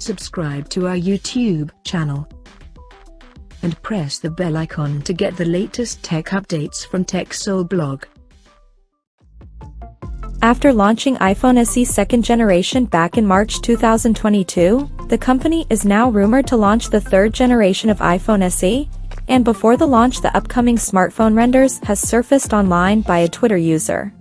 subscribe to our YouTube channel, and press the bell icon to get the latest tech updates from TechSole Blog. After launching iPhoneSE second generation back in March 2022, the company is now rumored to launch the third generation of iPhoneSE, and before the launch the upcoming smartphone renders has surfaced online by a Twitter user.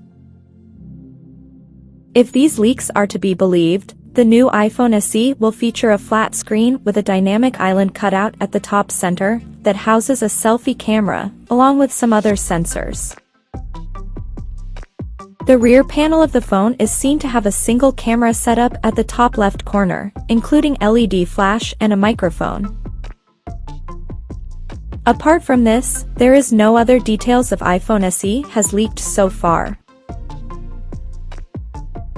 If these leaks are to be believed, the new iPhoneSE will feature a flat screen with a dynamic island cutout at the top center that houses a selfie camera, along with some other sensors. The rear panel of the phone is seen to have a single camera setup at the top left corner, including LED flash and a microphone. Apart from this, there is no other details of iPhoneSE has leaked so far.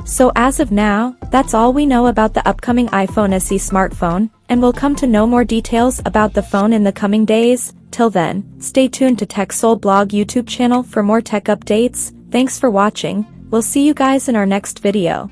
So as of now, that's all we know about the upcoming iPhoneSE smartphone, and we'll come to know more details about the phone in the coming days. Till then, stay tuned to TechSole Blog YouTube channel for more tech updates. Thanks for watching. We'll see you guys in our next video.